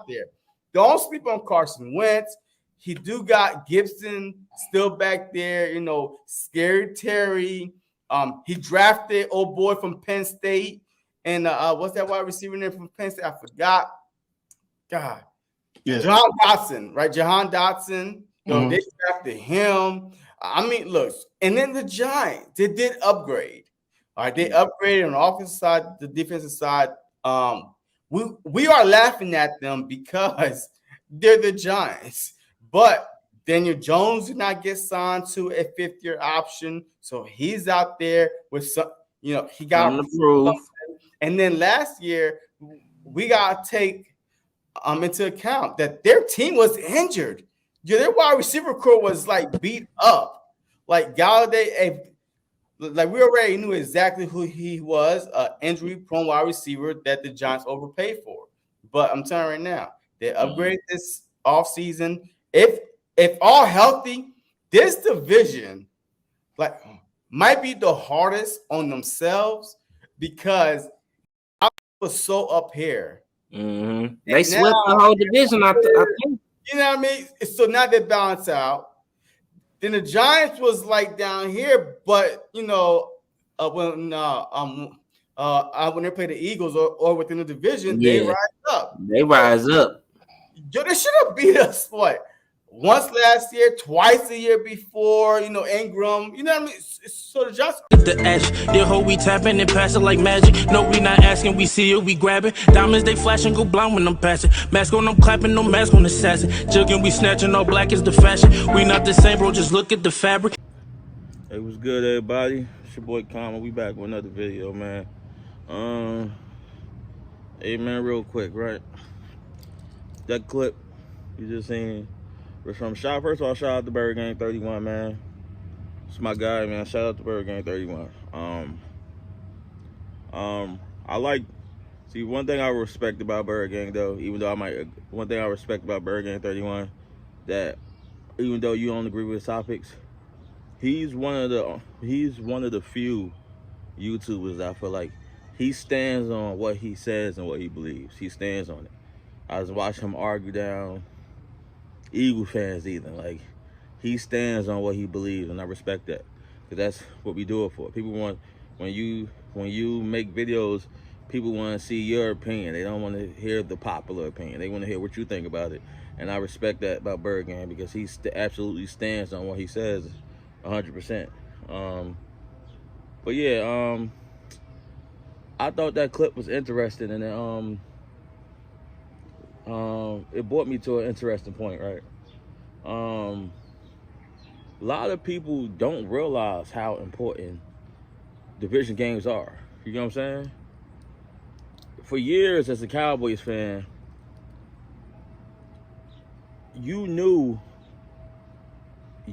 there. Don't sleep on Carson Wentz. He do got Gibson still back there, Scary Terry. He drafted old boy from Penn State. And what's that wide receiver name from Penn State? I forgot. God. Yeah. Jahan Dotson, right? Jahan Dotson. They drafted him. I mean, look, and then the Giants, they did upgrade. All right, they upgraded on the offensive side, the defensive side. We are laughing at them because they're the Giants. But Daniel Jones did not get signed to a fifth-year option, so he's out there with some, he got approved. And then last year, we got to take into account that their team was injured. Yeah, their wide receiver core was like beat up. Like Galladay, like we already knew exactly who he was, injury-prone wide receiver that the Giants overpaid for. But I'm telling you right now, they upgraded this offseason. If all healthy, this division might be the hardest on themselves because I was so up here. Mm-hmm. They swept the whole division, I think. You know what I mean? So now they balance out. Then the Giants was like down here, but when they play the Eagles or within the division, they rise up. They rise up. Yo, they should have beat us once last year, twice the year before, Ingram, you know what I mean? So the Giants. The ash, the hoe we tapping and passing like magic. No, we not asking, we see it, we grabbing. Diamonds, they flashing, go blind when I'm passing. Mask on, I'm clapping, no mask on assassin. Jugging, we snatching, all black is the fashion. We not the same, bro, just look at the fabric. Hey, what's good, everybody? It's your boy Kama. We back with another video, man. Hey, man, real quick, right? That clip you just seen was from first of all, shout out to Bird Gang 31, man. It's my guy, man. Shout out to Bird Gang 31. One thing I respect about Bird Gang, though, one thing I respect about Bird Gang 31, that even though you don't agree with his topics, he's one of the few YouTubers that I feel like he stands on what he says and what he believes. He stands on it. I was watching him argue down Eagle fans even. Like, he stands on what he believes, and I respect that, because that's what we do it for. People want, when you make videos, people want to see your opinion. They don't want to hear the popular opinion. They want to hear what you think about it, and I respect that about Bird Gang, because he absolutely stands on what he says 100%. But yeah, I thought that clip was interesting, and it brought me to an interesting point, right? A lot of people don't realize how important division games are. You know what I'm saying? For years, as a Cowboys fan, you knew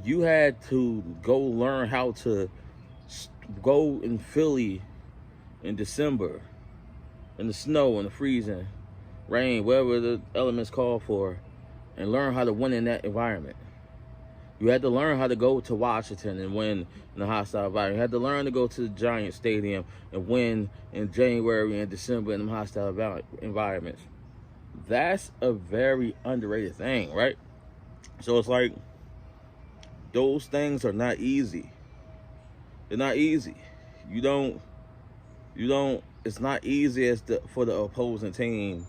you had to go learn how to go in Philly in December, in the snow and the freezing rain, whatever the elements call for, and learn how to win in that environment. You had to learn how to go to Washington and win in a hostile environment. You had to learn to go to the Giant Stadium and win in January and December in them hostile environments. That's a very underrated thing, right? So it's like, those things are not easy. They're not easy. It's not easy for the opposing team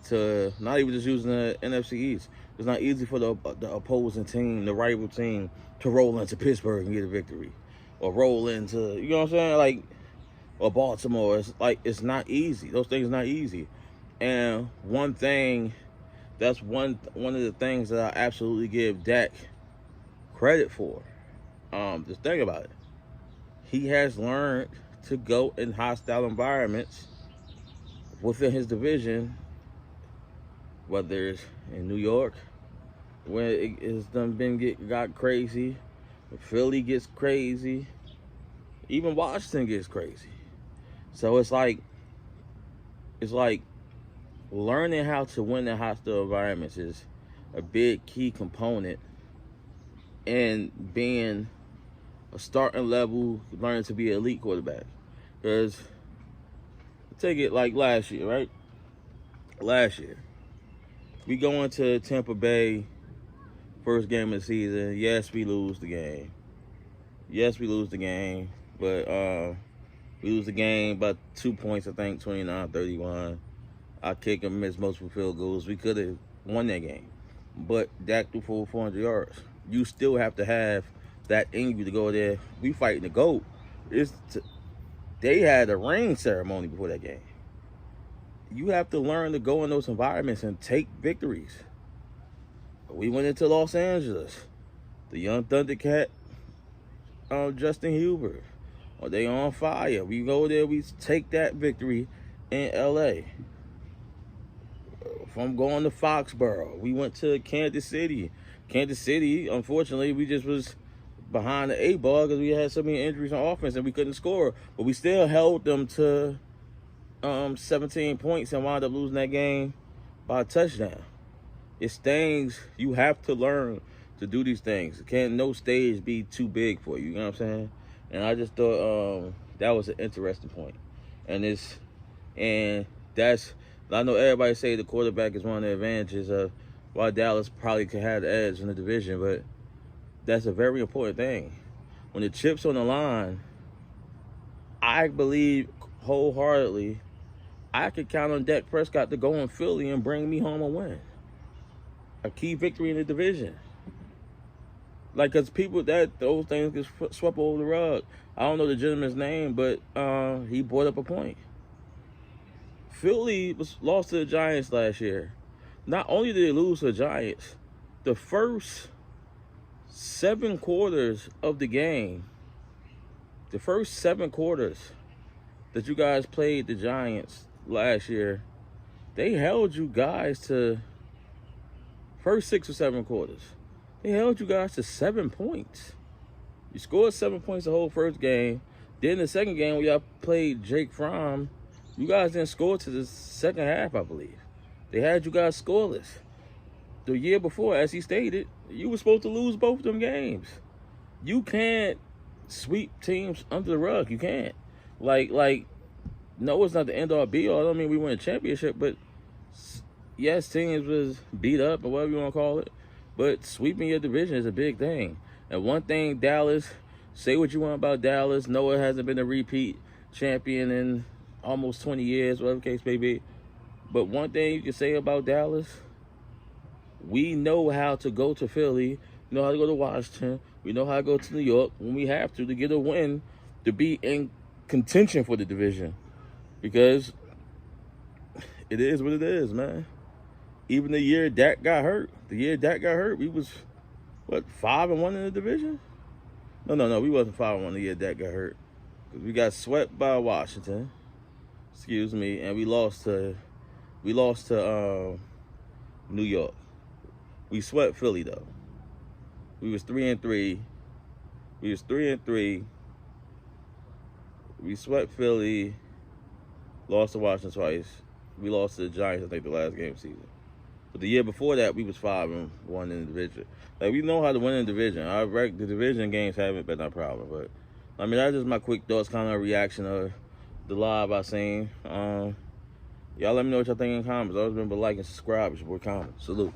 to, not even just using the NFC East, it's not easy for the opposing team, the rival team, to roll into Pittsburgh and get a victory, or roll into, you know what I'm saying, like, or Baltimore. It's not easy. Those things are not easy. And one thing, that's one of the things that I absolutely give Dak credit for. Just think about it. He has learned to go in hostile environments within his division, whether it's in New York, when it's got crazy, Philly gets crazy, even Washington gets crazy. So it's like learning how to win in hostile environments is a big key component in being a starting level, learning to be an elite quarterback. Because take it like last year, right? Last year, we go into Tampa Bay, first game of the season. Yes, we lose the game. But we lose the game by 2 points, I think, 29-31. Our kicker missed multiple field goals. We could have won that game. But Dak threw for 400 yards. You still have to have that in you to go there. We fighting the GOAT. They had a ring ceremony before that game. You have to learn to go in those environments and take victories. We went into Los Angeles. The young Thundercat, Justin Hubert. They on fire. We go there, we take that victory in LA. From going to Foxborough, we went to Kansas City. Kansas City, unfortunately, we just was behind the 8 ball because we had so many injuries on offense and we couldn't score. But we still held them to 17 points and wound up losing that game by a touchdown. It's things you have to learn to do these things. No stage be too big for you. You know what I'm saying? And I just thought that was an interesting point. And that's, I know everybody say the quarterback is one of the advantages of why Dallas probably could have the edge in the division, but that's a very important thing. When the chip's on the line, I believe wholeheartedly I could count on Dak Prescott to go in Philly and bring me home a win. A key victory in the division. Like, because people, those things get swept over the rug. I don't know the gentleman's name, but he brought up a point. Philly lost to the Giants last year. Not only did they lose to the Giants, the first 7 quarters of the game, the first 7 quarters that you guys played the Giants last year, they held you guys to first 6 or 7 quarters. They held you guys to 7 points. You scored 7 points the whole first game. Then the second game where y'all played Jake Fromm, you guys didn't score to the second half, I believe. They had you guys scoreless. The year before, as he stated, you were supposed to lose both of them games. You can't sweep teams under the rug. You can't. Like, no, it's not the end all be all. I don't mean we win a championship, but yes, teams was beat up or whatever you want to call it. But sweeping your division is a big thing. And one thing, Dallas, say what you want about Dallas. No, it hasn't been a repeat champion in almost 20 years, whatever the case may be. But one thing you can say about Dallas, we know how to go to Philly. We know how to go to Washington. We know how to go to New York when we have to get a win to be in contention for the division. Because it is what it is, man. Even the year Dak got hurt, we was, 5-1 in the division? No, we wasn't 5-1 the year Dak got hurt. Because we got swept by Washington, and we lost to New York. We swept Philly, though. We was 3-3. We swept Philly, lost to Washington twice. We lost to the Giants, I think, the last game of the season. But the year before that, we was 5-1 in the division. Like, we know how to win in the division. The division games haven't been our problem. But, I mean, that's just my quick thoughts, kind of a reaction of the live I seen. Y'all let me know what y'all think in the comments. Always remember, like and subscribe. It's your boy Common. Salute.